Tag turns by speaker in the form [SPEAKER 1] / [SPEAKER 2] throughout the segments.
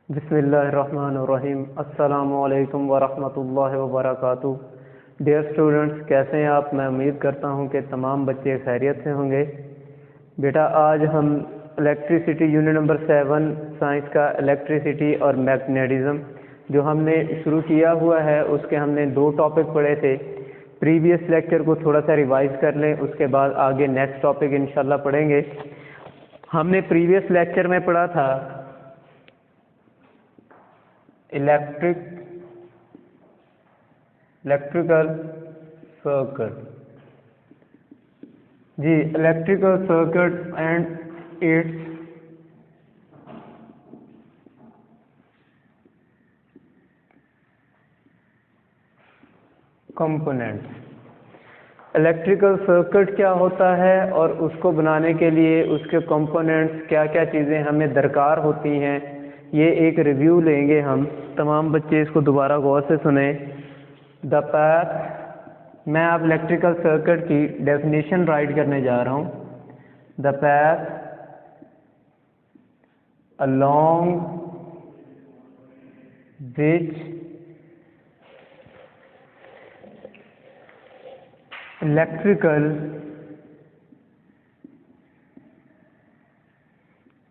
[SPEAKER 1] बिस्मिल्लाहिर्रहमानिर्रहीम। अस्सलामुअलैकुम वरहमतुल्लाहि वबरकातुहू। डियर स्टूडेंट्स, कैसे हैं आप? मैं उम्मीद करता हूं कि तमाम बच्चे खैरियत से होंगे। बेटा, आज हम इलेक्ट्रिसिटी यूनिट नंबर 7 साइंस का इलेक्ट्रिसिटी और मैग्नेटिज्म जो हमने शुरू किया हुआ है, उसके हमने 2 टॉपिक पढ़े थे। प्रीवियस लेक्चर को थोड़ा सा रिवाइज कर लें, उसके बाद आगे नेक्स्ट टॉपिक इंशाल्लाह पढ़ेंगे। हमने प्रीवियस लेक्चर में पढ़ा था इलेक्ट्रिकल सर्किट। जी, electrical circuit and its components. Electrical circuit क्या होता है और उसको बनाने के लिए उसके कंपोनेंट्स क्या क्या चीज़ें हमें दरकार होती हैं, ये एक रिव्यू लेंगे हम। तमाम बच्चे इसको दोबारा गौर से सुने। द पैथ, मैं आप इलेक्ट्रिकल सर्किट की डेफिनेशन राइट करने जा रहा हूँ। The path along which electrical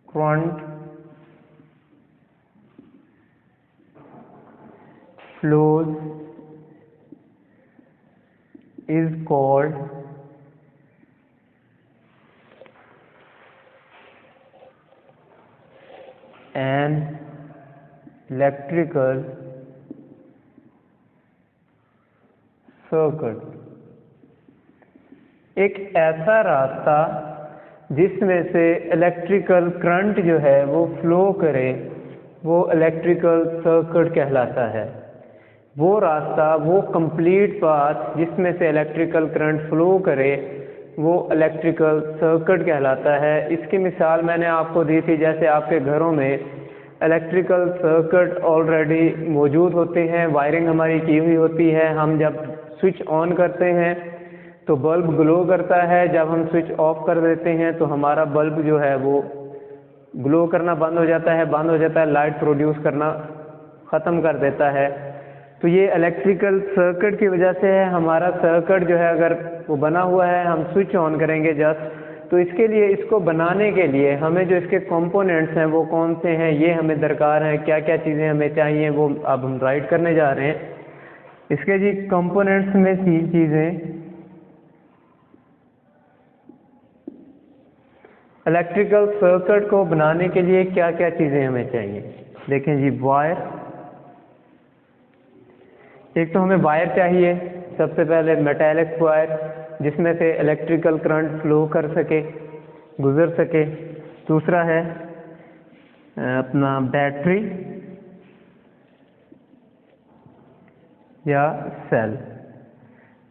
[SPEAKER 1] current flows is called an electrical circuit। एक ऐसा रास्ता जिसमें से इलेक्ट्रिकल करंट जो है वो फ्लो करे, वो इलेक्ट्रिकल सर्किट कहलाता है। वो रास्ता, वो कंप्लीट पाथ जिसमें से इलेक्ट्रिकल करंट फ्लो करे, वो इलेक्ट्रिकल सर्किट कहलाता है। इसकी मिसाल मैंने आपको दी थी, जैसे आपके घरों में इलेक्ट्रिकल सर्किट ऑलरेडी मौजूद होते हैं, वायरिंग हमारी की हुई होती है। हम जब स्विच ऑन करते हैं तो बल्ब ग्लो करता है, जब हम स्विच ऑफ कर देते हैं तो हमारा बल्ब जो है वो ग्लो करना बंद हो जाता है, लाइट प्रोड्यूस करना ख़त्म कर देता है। तो ये इलेक्ट्रिकल सर्किट की वजह से है। हमारा सर्किट जो है अगर वो बना हुआ है, हम स्विच ऑन करेंगे जस्ट, तो इसके लिए, इसको बनाने के लिए हमें जो इसके कंपोनेंट्स हैं वो कौन से हैं, ये हमें दरकार है। क्या क्या चीज़ें हमें चाहिए वो अब हम राइट करने जा रहे हैं। इसके जी कंपोनेंट्स में 3 चीज़ें इलेक्ट्रिकल सर्किट को बनाने के लिए क्या क्या चीज़ें हमें चाहिए। देखें जी, वायर, एक तो हमें वायर चाहिए, सबसे पहले मेटालिक वायर जिसमें से इलेक्ट्रिकल करंट फ्लो कर सके, गुजर सके। दूसरा है अपना बैटरी या सेल।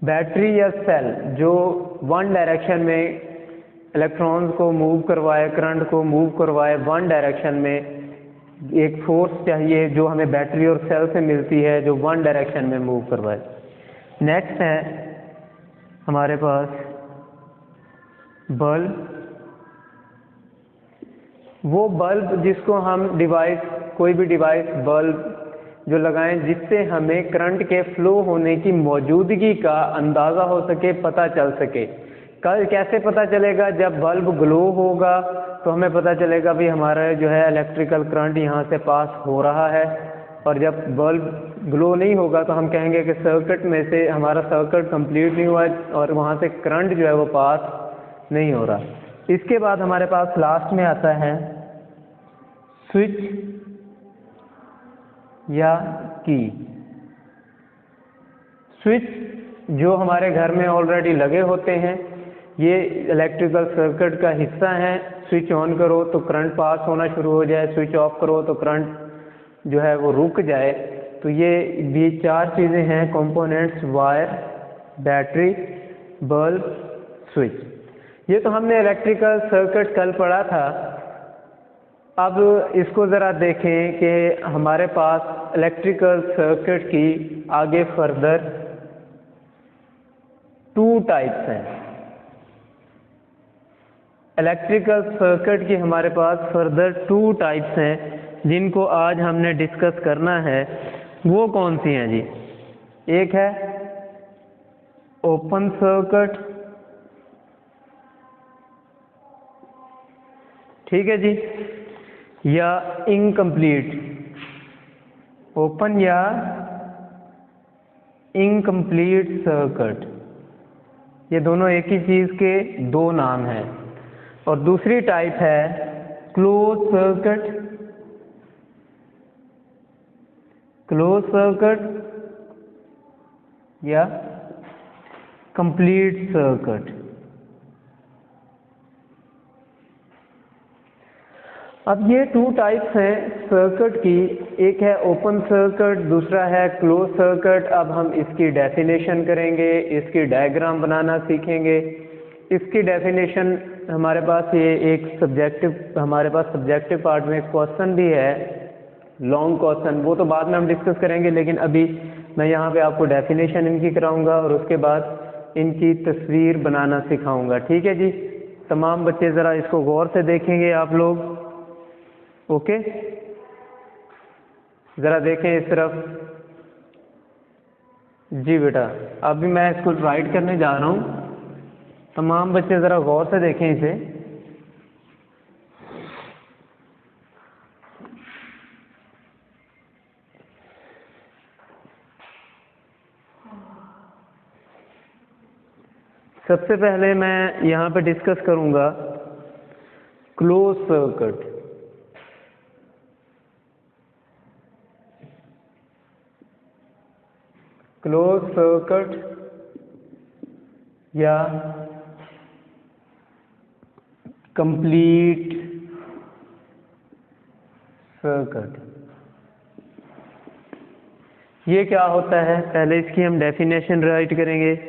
[SPEAKER 1] बैटरी या सेल जो वन डायरेक्शन में इलेक्ट्रॉन्स को मूव करवाए, करंट को मूव करवाए वन डायरेक्शन में। एक फोर्स चाहिए जो हमें बैटरी और सेल से मिलती है, जो वन डायरेक्शन में मूव करवाए। नेक्स्ट है हमारे पास बल्ब। वो बल्ब जिसको हम डिवाइस, कोई भी डिवाइस बल्ब जो लगाएं जिससे हमें करंट के फ्लो होने की मौजूदगी का अंदाज़ा हो सके, पता चल सके। कल कैसे पता चलेगा? जब बल्ब ग्लो होगा तो हमें पता चलेगा भी हमारा जो है इलेक्ट्रिकल करंट यहाँ से पास हो रहा है। और जब बल्ब ग्लो नहीं होगा तो हम कहेंगे कि सर्किट में से हमारा सर्किट कंप्लीट नहीं हुआ और वहाँ से करंट जो है वो पास नहीं हो रहा। इसके बाद हमारे पास लास्ट में आता है स्विच या की। स्विच जो हमारे घर में ऑलरेडी लगे होते हैं, ये इलेक्ट्रिकल सर्किट का हिस्सा है। स्विच ऑन करो तो करंट पास होना शुरू हो जाए, स्विच ऑफ करो तो करंट जो है वो रुक जाए। तो ये 4 चीज़ें हैं components, wire, battery, bulb, switch. ये तो हमने इलेक्ट्रिकल सर्किट कल पढ़ा था। अब इसको ज़रा देखें कि हमारे पास इलेक्ट्रिकल सर्किट की आगे फर्दर 2 टाइप्स हैं। इलेक्ट्रिकल सर्किट की हमारे पास फर्दर 2 टाइप्स हैं। जिनको आज हमने डिस्कस करना है वो कौन सी हैं जी? एक है ओपन सर्किट, ठीक है जी, या इनकम्प्लीट, ओपन या इनकम्प्लीट सर्किट। ये दोनों एक ही चीज़ के दो नाम हैं। और दूसरी टाइप है क्लोज सर्किट, क्लोज सर्किट या कंप्लीट सर्किट। अब ये टू टाइप्स हैं सर्किट की, एक है ओपन सर्किट, दूसरा है क्लोज सर्किट। अब हम इसकी डेफिनेशन करेंगे, इसकी डायग्राम बनाना सीखेंगे। इसकी डेफिनेशन हमारे पास ये एक सब्जेक्टिव पार्ट में क्वेश्चन भी है, लॉन्ग क्वेश्चन, वो तो बाद में हम डिस्कस करेंगे, लेकिन अभी मैं यहाँ पे आपको डेफिनेशन इनकी कराऊंगा और उसके बाद इनकी तस्वीर बनाना सिखाऊंगा, ठीक है जी। तमाम बच्चे ज़रा इसको गौर से देखेंगे आप लोग, ओके, ज़रा देखें इस तरफ जी बेटा। अभी मैं इसको राइट करने जा रहा हूँ, तमाम बच्चे ज़रा गौर से देखें इसे। सबसे पहले मैं यहाँ पे डिस्कस करूँगा क्लोज सर्किट। क्लोज सर्किट या कंप्लीट सर्किट, ये क्या होता है? पहले इसकी हम डेफिनेशन राइट करेंगे।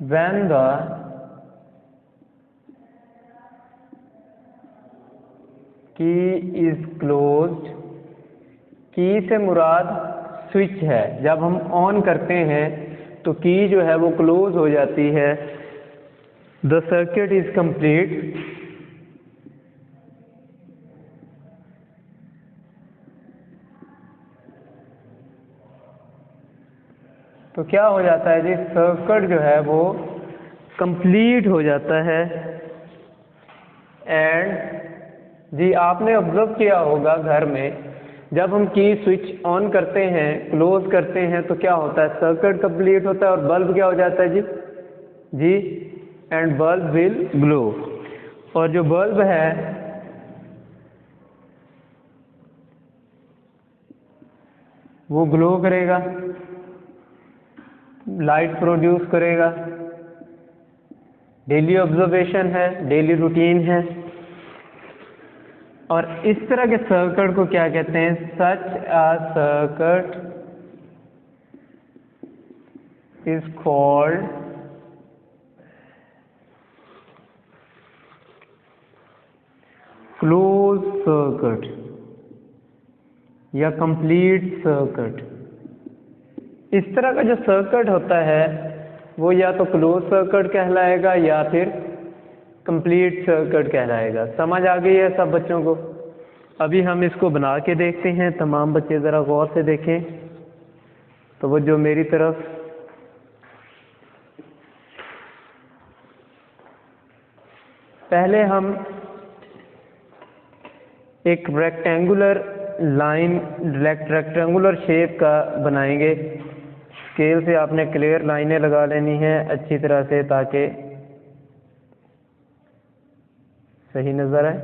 [SPEAKER 1] When the key is closed, की से मुराद स्विच है। जब हम ऑन करते हैं तो की जो है वो क्लोज हो जाती है। द सर्किट इज कंप्लीट, तो क्या हो जाता है जी? सर्किट जो है वो कंप्लीट हो जाता है। एंड जी आपने ऑब्जर्व किया होगा घर में, जब हम की स्विच ऑन करते हैं, क्लोज करते हैं, तो क्या होता है? सर्किट कंप्लीट होता है और बल्ब क्या हो जाता है जी? जी, एंड बल्ब विल ग्लो। और जो बल्ब है वो ग्लो करेगा, लाइट प्रोड्यूस करेगा। डेली ऑब्जर्वेशन है, डेली रूटीन है। और इस तरह के सर्किट को क्या कहते हैं? Such a circuit is called closed circuit या कंप्लीट सर्किट। इस तरह का जो सर्किट होता है वो या तो क्लोज सर्किट कहलाएगा या फिर कंप्लीट सर्किट कहलाएगा। समझ आ गई है सब बच्चों को? अभी हम इसको बना के देखते हैं, तमाम बच्चे ज़रा गौर से देखें, तो वो जो मेरी तरफ पहले हम एक रेक्टेंगुलर लाइन, रेक्टेंगुलर शेप का बनाएंगे। स्केल से आपने क्लियर लाइनें लगा लेनी है अच्छी तरह से, ताकि सही नज़र आए।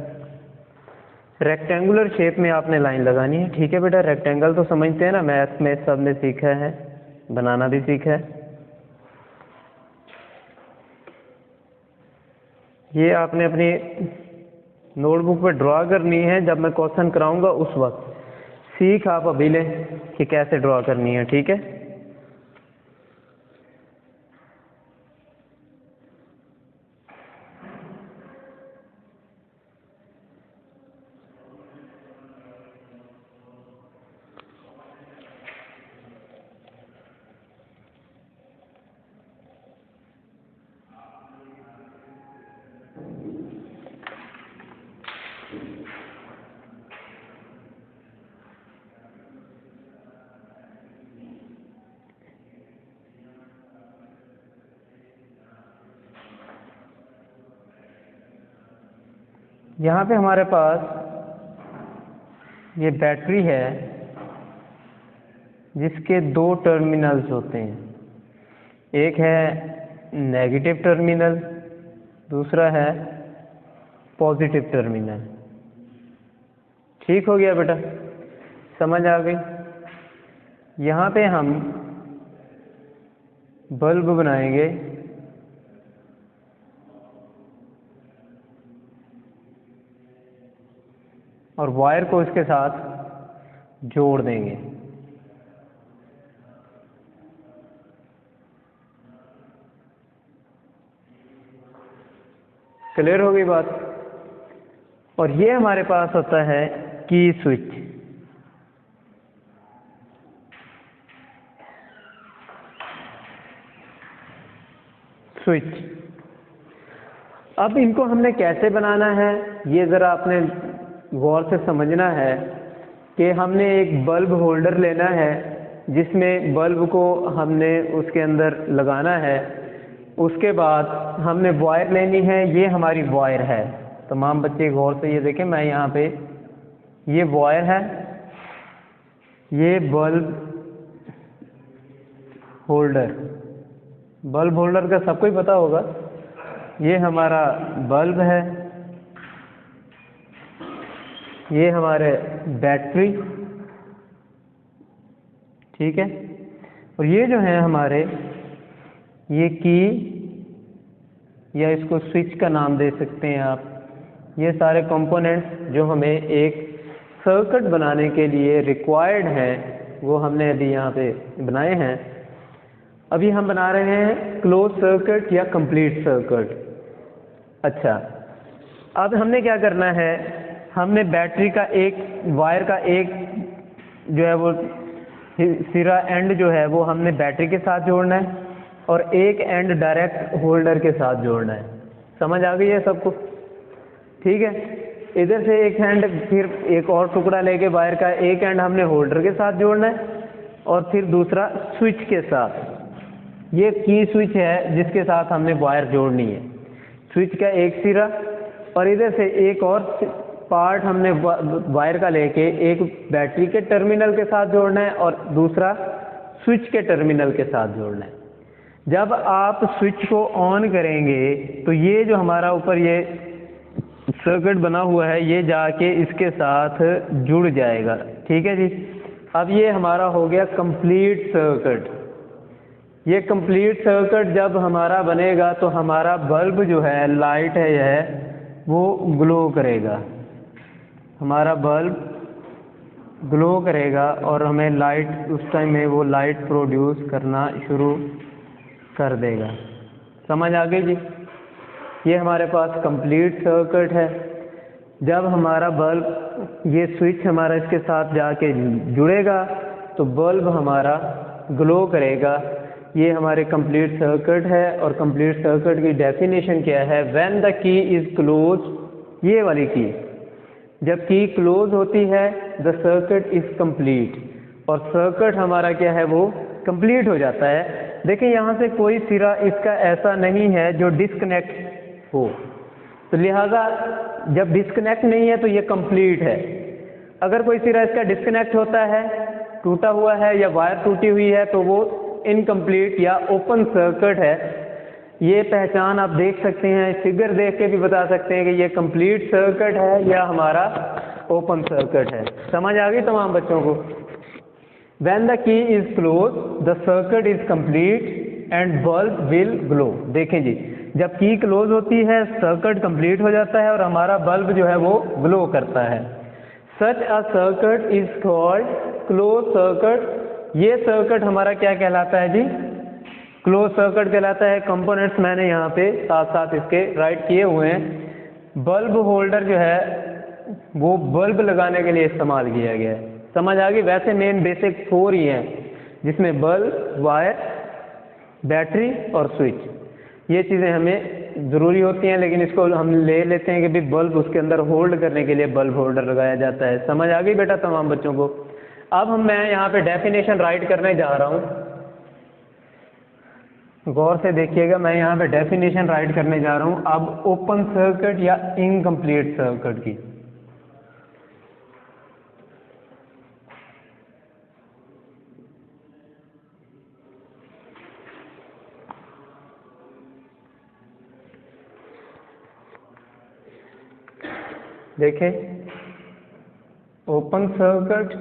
[SPEAKER 1] रेक्टेंगुलर शेप में आपने लाइन लगानी है, ठीक है बेटा? रेक्टेंगल तो समझते हैं ना, मैथ में सब ने सीखा है, बनाना भी सीखा है। ये आपने अपनी नोटबुक पे ड्रॉ करनी है, जब मैं क्वेश्चन कराऊंगा उस वक्त। सीख आप अभी लें कि कैसे ड्रॉ करनी है, ठीक है? यहाँ पे हमारे पास ये बैटरी है जिसके दो टर्मिनल्स होते हैं, एक है नेगेटिव टर्मिनल, दूसरा है पॉजिटिव टर्मिनल। ठीक हो गया बेटा, समझ आ गई। यहाँ पे हम बल्ब बनाएंगे और वायर को इसके साथ जोड़ देंगे। क्लियर हो गई बात। और ये हमारे पास होता है की स्विच। अब इनको हमने कैसे बनाना है ये ज़रा आपने गौर से समझना है कि हमने एक बल्ब होल्डर लेना है जिसमें बल्ब को हमने उसके अंदर लगाना है। उसके बाद हमने वायर लेनी है, ये हमारी वायर है। तमाम बच्चे गौर से ये देखें, मैं यहाँ पे ये वायर है, ये बल्ब होल्डर का सबको ही पता होगा। ये हमारा बल्ब है, ये हमारे बैटरी, ठीक है। और ये जो है हमारे ये की या इसको स्विच का नाम दे सकते हैं आप। ये सारे कंपोनेंट्स जो हमें एक सर्किट बनाने के लिए रिक्वायर्ड हैं वो हमने अभी यहाँ पे बनाए हैं। अभी हम बना रहे हैं क्लोज सर्किट या कंप्लीट सर्किट। अच्छा, अब हमने क्या करना है, हमने बैटरी का एक वायर का एक जो है वो सिरा एंड जो है वो हमने बैटरी के साथ जोड़ना है और एक एंड डायरेक्ट होल्डर के साथ जोड़ना है। समझ आ गई है सबको? ठीक है। इधर से एक एंड, फिर एक और टुकड़ा लेके वायर का एक एंड हमने होल्डर के साथ जोड़ना है और फिर दूसरा स्विच के साथ। ये की स्विच है जिसके साथ हमने वायर जोड़नी है, स्विच का एक सिरा, और इधर से एक और पार्ट हमने वायर का लेके एक बैटरी के टर्मिनल के साथ जोड़ना है और दूसरा स्विच के टर्मिनल के साथ जोड़ना है। जब आप स्विच को ऑन करेंगे तो ये जो हमारा ऊपर ये सर्किट बना हुआ है ये जाके इसके साथ जुड़ जाएगा। ठीक है जी। अब ये हमारा हो गया कंप्लीट सर्किट। ये कंप्लीट सर्किट जब हमारा बनेगा तो हमारा बल्ब जो है, लाइट है यह, वो ग्लो करेगा। हमारा बल्ब ग्लो करेगा और हमें लाइट, उस टाइम में वो लाइट प्रोड्यूस करना शुरू कर देगा। समझ आ गई जी? ये हमारे पास कंप्लीट सर्किट है। जब हमारा बल्ब, ये स्विच हमारा इसके साथ जाके जुड़ेगा तो बल्ब हमारा ग्लो करेगा। ये हमारे कंप्लीट सर्किट है। और कंप्लीट सर्किट की डेफिनेशन क्या है? When the key is close, ये वाली की, जब की क्लोज होती है द सर्किट इज कंप्लीट, और सर्किट हमारा क्या है, वो कंप्लीट हो जाता है। देखिए यहाँ से कोई सिरा इसका ऐसा नहीं है जो डिस्कनेक्ट हो, तो लिहाजा जब डिस्कनेक्ट नहीं है तो ये कंप्लीट है। अगर कोई सिरा इसका डिस्कनेक्ट होता है, टूटा हुआ है या वायर टूटी हुई है, तो वो इनकम्प्लीट या ओपन सर्किट है। ये पहचान आप देख सकते हैं, फिगर देख के भी बता सकते हैं कि ये कंप्लीट सर्किट है या हमारा ओपन सर्किट है। समझ आ गई तमाम बच्चों को? When the key is closed, the circuit is complete and bulb will glow। देखें जी, जब की क्लोज होती है सर्किट कंप्लीट हो जाता है और हमारा बल्ब जो है वो ग्लो करता है। Such a circuit is called closed circuit। ये सर्किट हमारा क्या कहलाता है जी? क्लोज सर्किट कहलाता है। कंपोनेंट्स मैंने यहाँ पे साथ साथ इसके राइट किए हुए हैं। बल्ब होल्डर जो है वो बल्ब लगाने के लिए इस्तेमाल किया गया है। समझ आ गई? वैसे मेन बेसिक 4 ही हैं, जिसमें बल्ब, वायर, बैटरी और स्विच। ये चीज़ें हमें ज़रूरी होती हैं, लेकिन इसको हम ले लेते हैं कि भी बल्ब उसके अंदर होल्ड करने के लिए बल्ब होल्डर लगाया जाता है। समझ आ गई बेटा तमाम बच्चों को? अब मैं यहाँ पे डेफिनेशन राइट करने जा रहा हूँ। गौर से देखिएगा, मैं यहाँ पे डेफिनेशन राइट करने जा रहा हूँ अब ओपन सर्किट या इनकम्प्लीट सर्किट की। देखें, ओपन सर्किट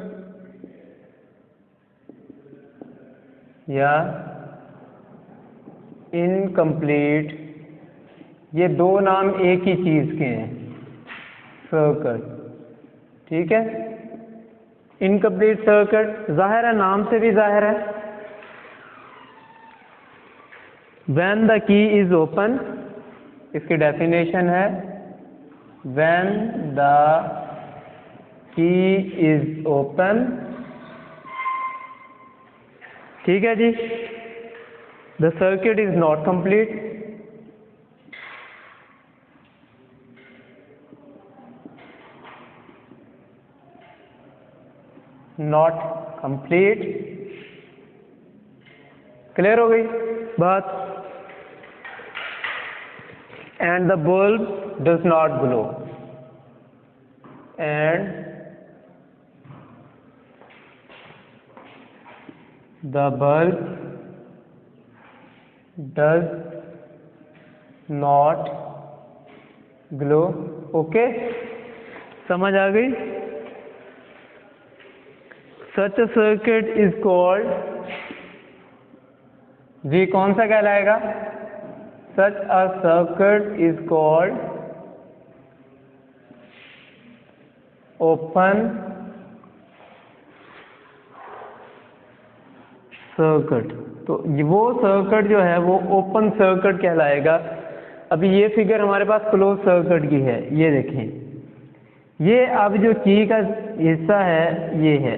[SPEAKER 1] या इनकम्प्लीट, ये दो नाम एक ही चीज के हैं, सर्किट। ठीक है, इनकम्प्लीट सर्किट जाहिर है, नाम से भी जाहिर है। When the key is open, इसकी डेफिनेशन है when the key is open. ठीक है जी, the circuit is not complete. Not complete, clear हो गई बात। And the bulb does not glow, and the bulb does not glow. Okay, समझ आ गई। सच सर्किट इज कॉल्ड, जी कौन सा कहलाएगा? Such a circuit is called open circuit. तो वो सर्किट जो है वो ओपन सर्किट कहलाएगा। अभी ये फिगर हमारे पास क्लोज सर्किट की है, ये देखें। ये अब जो की का हिस्सा है ये है,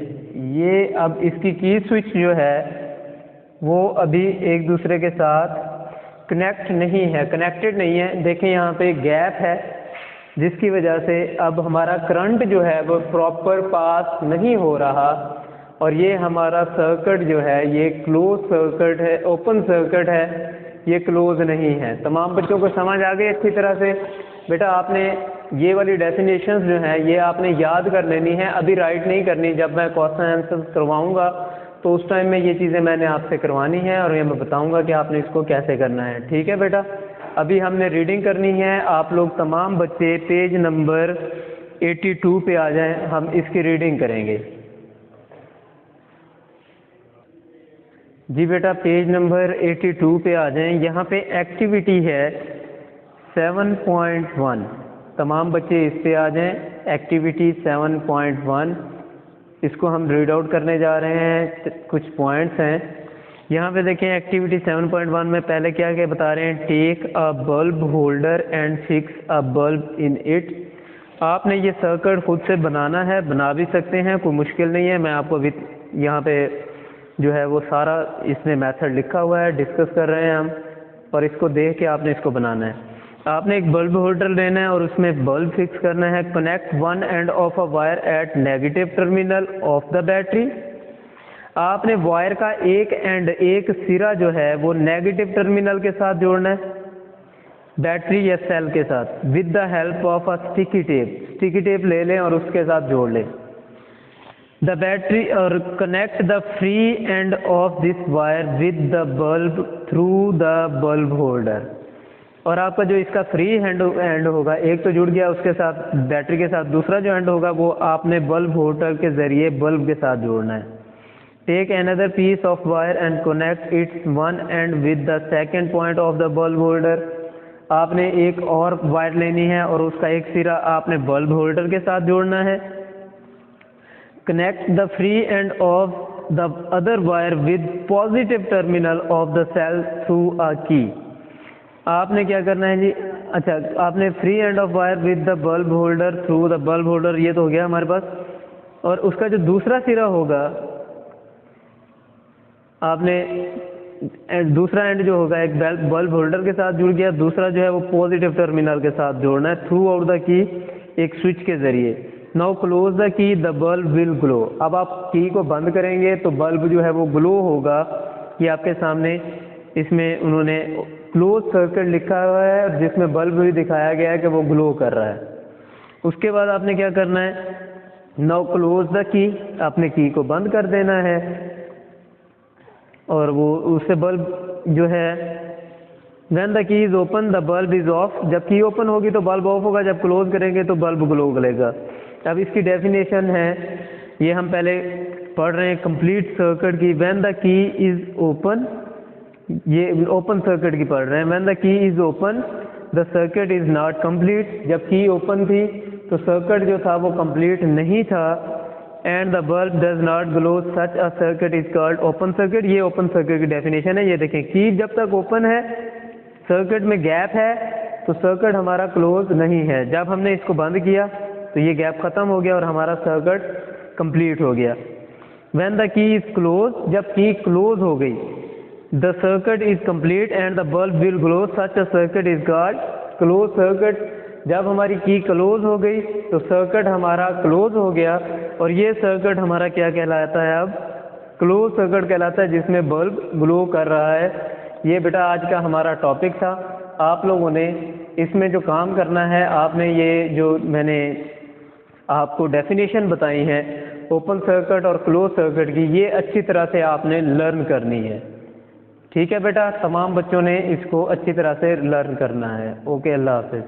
[SPEAKER 1] ये अब इसकी की स्विच जो है वो अभी एक दूसरे के साथ कनेक्ट नहीं है, कनेक्टेड नहीं है। देखें यहाँ पे गैप है, जिसकी वजह से अब हमारा करंट जो है वो प्रॉपर पास नहीं हो रहा, और ये हमारा सर्किट जो है ये क्लोज सर्किट है, ओपन सर्किट है, ये क्लोज नहीं है। तमाम बच्चों को समझ आ गई अच्छी तरह से? बेटा आपने ये वाली डेफिनेशंस जो है ये आपने याद कर लेनी है, अभी राइट नहीं करनी। जब मैं क्वेश्चन आंसर करवाऊंगा तो उस टाइम में ये चीज़ें मैंने आपसे करवानी है और ये मैं बताऊंगा कि आपने इसको कैसे करना है। ठीक है बेटा, अभी हमने रीडिंग करनी है। आप लोग तमाम बच्चे पेज नंबर 82 पे आ जाएं, हम इसकी रीडिंग करेंगे। जी बेटा पेज नंबर 82 पे आ जाएं। यहाँ पे एक्टिविटी है 7.1, तमाम बच्चे इस पे आ जाएं। एक्टिविटी 7.1, इसको हम रीड आउट करने जा रहे हैं। कुछ पॉइंट्स हैं यहाँ पे देखें। एक्टिविटी 7.1 में पहले क्या क्या बता रहे हैं? Take a bulb holder and fix a bulb in it. आपने ये सर्किट खुद से बनाना है, बना भी सकते हैं, कोई मुश्किल नहीं है। मैं आपको अभी यहाँ पे जो है वो सारा इसमें मेथड लिखा हुआ है, डिस्कस कर रहे हैं हम, और इसको देख के आपने इसको बनाना है। आपने एक बल्ब होल्डर लेना है और उसमें बल्ब फिक्स करना है। Connect one end of a wire eight negative terminal of the battery. आपने वायर का एक एंड, एक सिरा जो है वो नेगेटिव टर्मिनल के साथ जोड़ना है, बैटरी या सेल के साथ, with the help of a sticky tape. Sticky tape ले लें और उसके साथ जोड़ लें। द बैटरी और connect the free end of this wire with the bulb through the bulb holder. और आपका जो इसका फ्री एंड होगा, एक तो जुड़ गया उसके साथ बैटरी के साथ, दूसरा जो एंड होगा वो आपने बल्ब होल्डर के जरिए बल्ब के साथ जोड़ना है। Take another piece of wire and connect its one end with the second point of the bulb holder. आपने एक और वायर लेनी है और उसका एक सिरा आपने बल्ब होल्डर के साथ जोड़ना है। Connect the free end of the other wire with positive terminal of the cell through a key. आपने क्या करना है जी? अच्छा, आपने free end of wire with the bulb holder through the bulb holder, ये तो हो गया हमारे पास। और उसका जो दूसरा सिरा होगा, आपने दूसरा एंड जो होगा एक बल्ब होल्डर के साथ जुड़ गया, दूसरा जो है वो पॉजिटिव टर्मिनल के साथ जोड़ना है थ्रू आउट द की, एक स्विच के जरिए। Now close the key, the bulb will glow. अब आप की को बंद करेंगे तो बल्ब जो है वो ग्लो होगा। ये आपके सामने इसमें उन्होंने क्लोज सर्किट लिखा हुआ है जिसमें बल्ब भी दिखाया गया है कि वो ग्लो कर रहा है। उसके बाद आपने क्या करना है, नाउ क्लोज द की, आपने की को बंद कर देना है और वो उससे बल्ब जो है when the key is open the bulb is of, जब की ओपन होगी तो बल्ब ऑफ होगा, जब क्लोज करेंगे तो बल्ब ग्लो करेगा। अब इसकी डेफिनेशन है, ये हम पहले पढ़ रहे हैं कंप्लीट सर्किट की। When the key is open, ये ओपन सर्किट की पढ़ रहे हैं। When the key is open the circuit is not complete, जब की ओपन थी तो सर्किट जो था वो कंप्लीट नहीं था। And the bulb does not glow such a circuit is called open circuit, ये ओपन सर्किट की डेफिनेशन है। ये देखें, की जब तक ओपन है, सर्किट में गैप है, तो सर्किट हमारा क्लोज नहीं है। जब हमने इसको बंद किया तो ये गैप खत्म हो गया और हमारा सर्किट कंप्लीट हो गया। When the key is close, जब की क्लोज हो गई, the circuit is complete and the bulb will glow such a circuit is called closed circuit. जब हमारी की क्लोज हो गई तो सर्किट हमारा क्लोज हो गया और ये सर्किट हमारा क्या कहलाता है, अब क्लोज सर्किट कहलाता है, जिसमें बल्ब ग्लो कर रहा है। ये बेटा आज का हमारा टॉपिक था। आप लोगों ने इसमें जो काम करना है, आपने ये जो मैंने आपको डेफिनेशन बताई है ओपन सर्किट और क्लोज सर्किट की, ये अच्छी तरह से आपने लर्न करनी है। ठीक है बेटा, तमाम बच्चों ने इसको अच्छी तरह से लर्न करना है। ओके, अल्लाह हाफिज़।